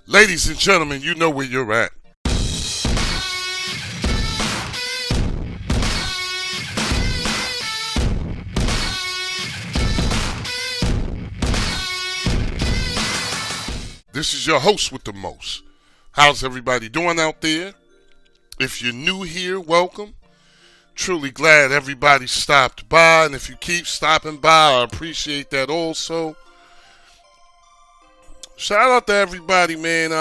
Ladies and gentlemen, you know where you're at. This is your host with the most. How's everybody doing out there? If you're new here, welcome. Truly glad everybody stopped by, and if you keep stopping by, I appreciate that also. Shout out to everybody, man.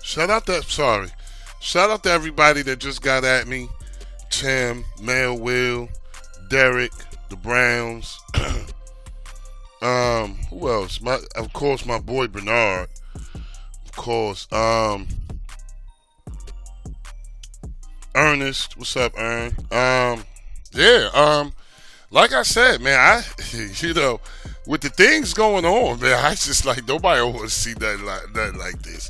Shout out to everybody that just got at me. Tim, Mel, Will, Derek, the Browns. Who else? Of course, my boy Bernard. Of course. Ernest. What's up, Ern? Like I said, man, with the things going on, man, I just like nobody want to see nothing like this.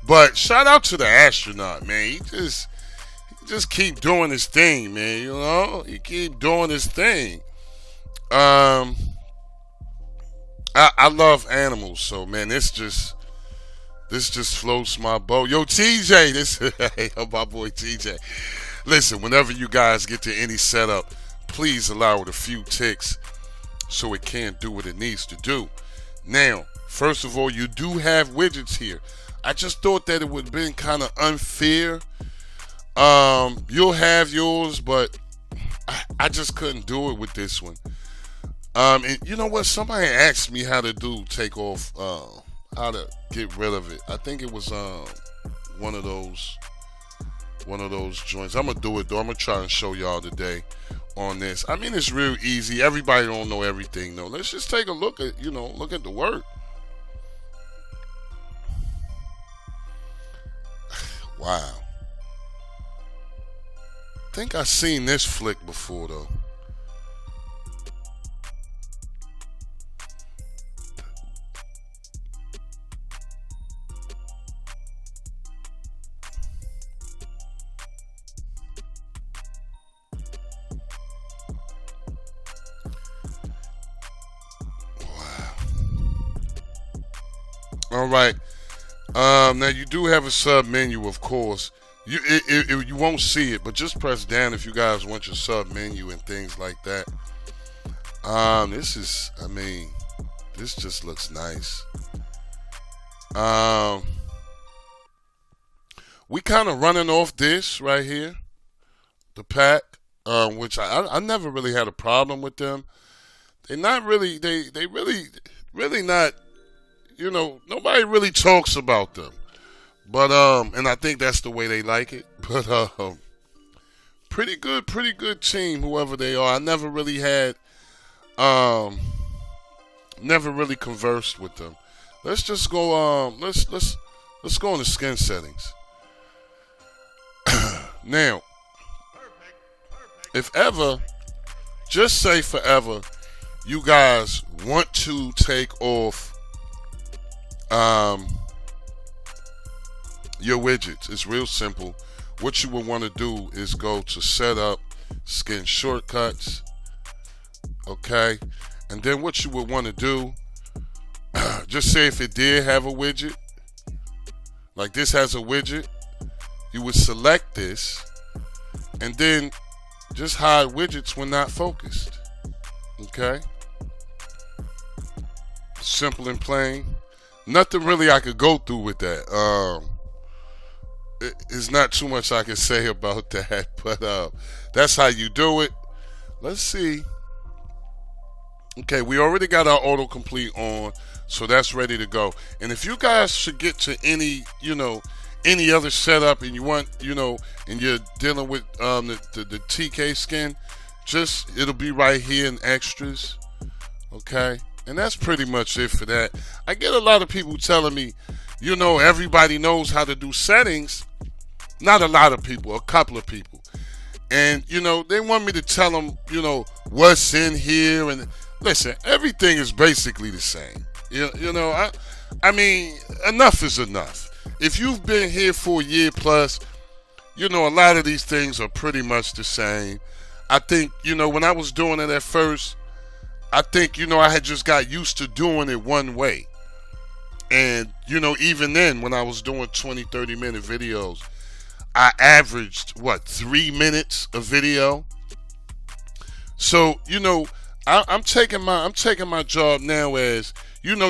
But shout out to the astronaut, man. He just keep doing his thing, man. You know, he keep doing his thing. I love animals, so man, this just floats my boat. Yo, TJ, hey, my boy TJ. Listen, whenever you guys get to any setup, please allow it a few ticks so it can do what it needs to do. Now, first of all, you do have widgets here. I just thought that it would have been kind of unfair. You'll have yours, but I just couldn't do it with this one. And you know what? Somebody asked me how to take off, how to get rid of it. I think it was one of those joints. I'm gonna do it though. I'm gonna try and show y'all today on this. I mean, it's real easy. Everybody don't know everything though. Let's just take a look at the work. Wow. I think I seen this flick before though. All right. Now you do have a sub menu, of course. You won't see it, but just press down if you guys want your sub menu and things like that. This just looks nice. We kind of running off this right here, the pack, which I never really had a problem with them. They're not really, they really not. You know, nobody really talks about them. But, and I think that's the way they like it. But, pretty good team, whoever they are. I never really never really conversed with them. Let's just go, let's go into skin settings. Now, if ever, just say forever, you guys want to take off your widgets, it's real simple. What you would want to do is go to setup, skin shortcuts, okay, and then what you would want to do, just say if it did have a widget, like this has a widget, you would select this and then just hide widgets when not focused. Okay, simple and plain. Nothing really I could go through with that. It's not too much I can say about that, but that's how you do it. Let's see. Okay, we already got our autocomplete on, so that's ready to go. And if you guys should get to any other setup and you want, and you're dealing with the TK skin, it'll be right here in extras. Okay. And that's pretty much it for that. I get a lot of people telling me, everybody knows how to do settings. Not a lot of people, a couple of people. And, they want me to tell them, what's in here. And listen, everything is basically the same. I mean, enough is enough. If you've been here for a year plus, a lot of these things are pretty much the same. I think, when I was doing it at first, I think, I had just got used to doing it one way. And, even then, when I was doing 20, 30-minute videos, I averaged, 3 minutes of video. So, I'm taking my job now as,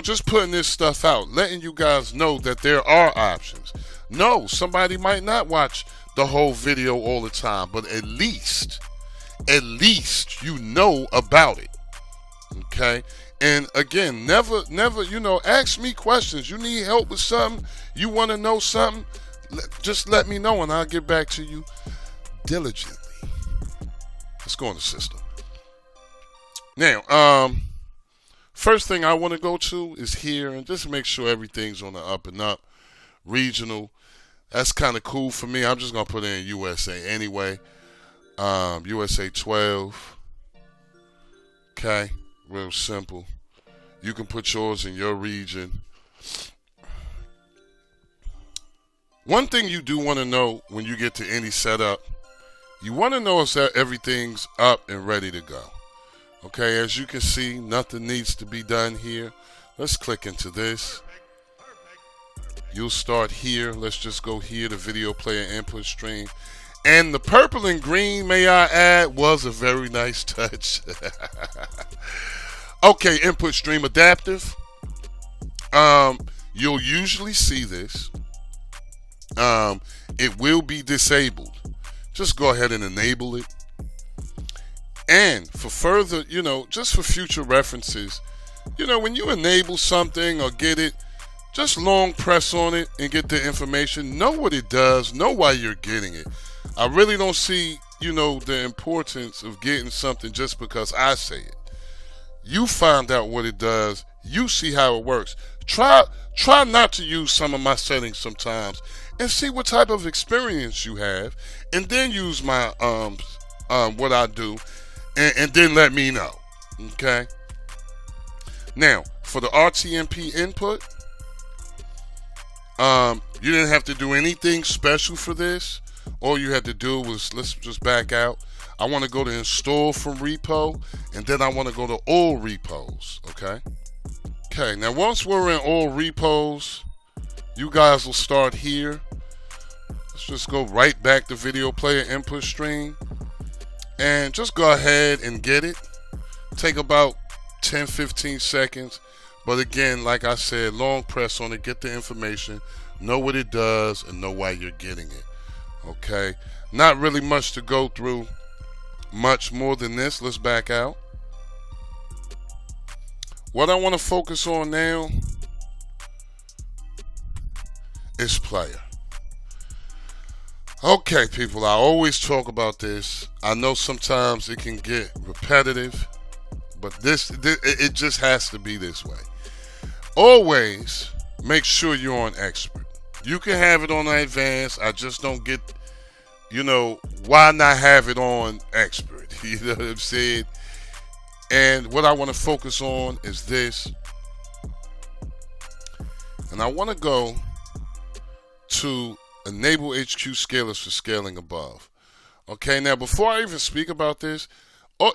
just putting this stuff out, letting you guys know that there are options. No, somebody might not watch the whole video all the time, but at least you know about it. Okay? And again, never, ask me questions. You need help with something, you want to know something, just let me know and I'll get back to you diligently. Let's go in the system. Now, first thing I want to go to is here and just make sure everything's on the up and up. Regional, that's kind of cool for me. I'm just going to put in USA anyway. USA 12. Okay, real simple. You can put yours in your region. One thing you do want to know when you get to any setup, you want to know if that everything's up and ready to go. Okay, as you can see, nothing needs to be done here. Let's click into this. You'll start here. Let's just go here to video player input stream. And the purple and green, may I add, was a very nice touch. Okay, input stream adaptive. You'll usually see this. It will be disabled. Just go ahead and enable it. And for further, just for future references, when you enable something or get it, just long press on it and get the information. Know what it does. Know why you're getting it. I really don't see, the importance of getting something just because I say it. You find out what it does. You see how it works. Try not to use some of my settings sometimes and see what type of experience you have, and then use my what I do. And then let me know, okay? Now, for the RTMP input, you didn't have to do anything special for this. All you had to do was, let's just back out. I want to go to install from repo, and then I want to go to all repos, okay? Okay, now once we're in all repos, you guys will start here. Let's just go right back to video player input stream. And just go ahead and get it. Take about 10-15 seconds. But again, like I said, long press on it, get the information, know what it does, and know why you're getting it. Okay? Not really much to go through. Much more than this. Let's back out. What I want to focus on now is player. Okay, people, I always talk about this. I know sometimes it can get repetitive, but this it just has to be this way. Always make sure you're on expert. You can have it on advanced. I just don't get, why not have it on expert? You know what I'm saying? And what I want to focus on is this. And I want to go to enable HQ scalers for scaling above. Okay, now before I even speak about this,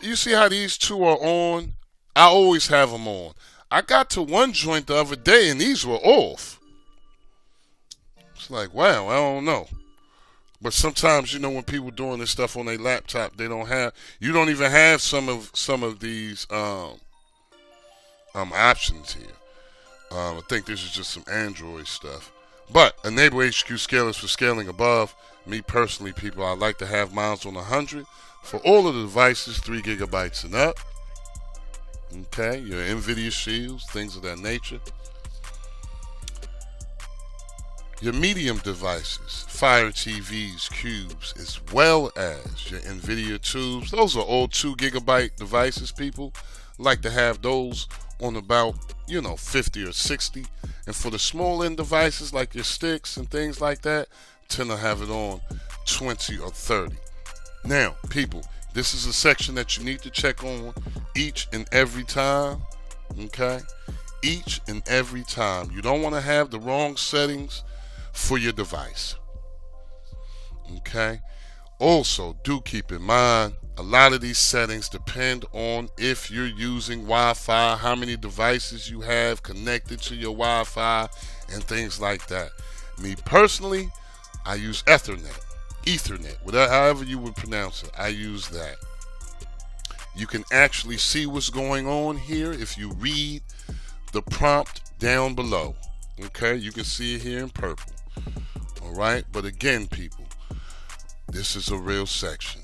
you see how these two are on? I always have them on. I got to one joint the other day and these were off. It's like, wow, I don't know. But sometimes, when people doing this stuff on their laptop, you don't even have some of these options here. I think this is just some Android stuff. But enable HQ scalers for scaling above. Me personally, people, I like to have mine on 100 for all of the devices, 3 gigabytes and up. Okay, your NVIDIA shields, things of that nature. Your medium devices, Fire TVs, cubes, as well as your NVIDIA tubes. Those are all 2 gigabyte devices, people. Like to have those on about, 50 or 60. And for the small end devices like your sticks and things like that, tend to have it on 20 or 30. Now, people, this is a section that you need to check on each and every time. Okay? Each and every time. You don't want to have the wrong settings for your device. Okay? Also, do keep in mind, a lot of these settings depend on if you're using Wi-Fi, how many devices you have connected to your Wi-Fi, and things like that. Me personally, I use Ethernet, whatever, however you would pronounce it. I use that. You can actually see what's going on here if you read the prompt down below. Okay, you can see it here in purple. All right, but again, people, this is a real section.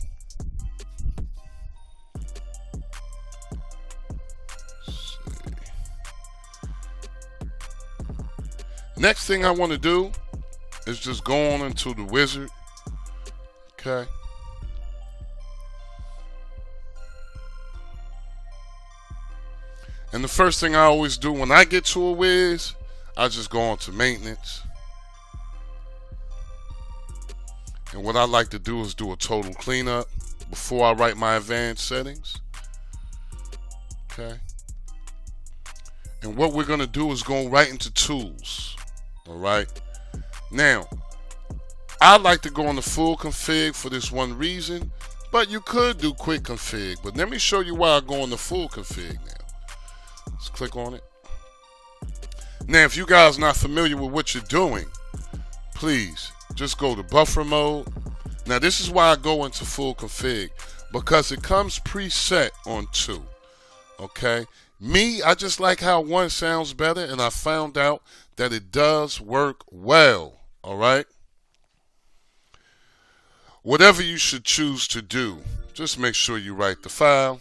Next thing I want to do is just go on into the wizard. Okay. And the first thing I always do when I get to a whiz, I just go on to maintenance. And what I like to do is do a total cleanup before I write my advanced settings. Okay. And what we're going to do is go right into tools. All right. Now, I like to go on the full config for this one reason, but you could do quick config. But let me show you why I go on the full config now. Let's click on it. Now, if you guys are not familiar with what you're doing, please just go to buffer mode. Now, this is why I go into full config, because it comes preset on 2. Okay. Me, I just like how 1 sounds better, and I found out that it does work well. All right. Whatever you should choose to do, just make sure you write the file.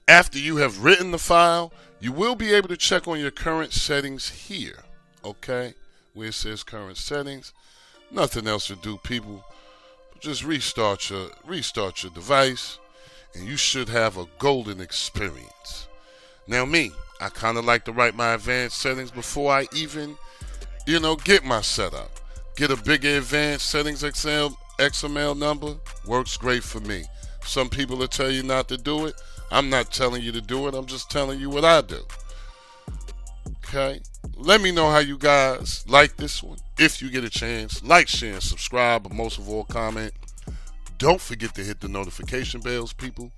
After you have written the file, you will be able to check on your current settings here. Okay, where it says current settings. Nothing else to do, people. Just restart your device, and you should have a golden experience. Now, me, I kind of like to write my advanced settings before I even, get my setup. Get a bigger advanced settings XML number. Works great for me. Some people will tell you not to do it. I'm not telling you to do it. I'm just telling you what I do. Okay? Let me know how you guys like this one. If you get a chance, like, share, and subscribe, but most of all, comment. Don't forget to hit the notification bells, people.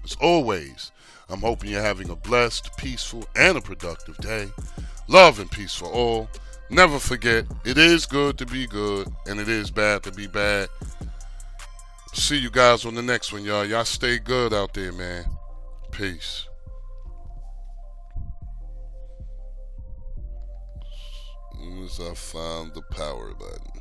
As always, I'm hoping you're having a blessed, peaceful, and a productive day. Love and peace for all. Never forget, it is good to be good, and it is bad to be bad. See you guys on the next one, y'all. Y'all stay good out there, man. Peace. As soon as I found the power button.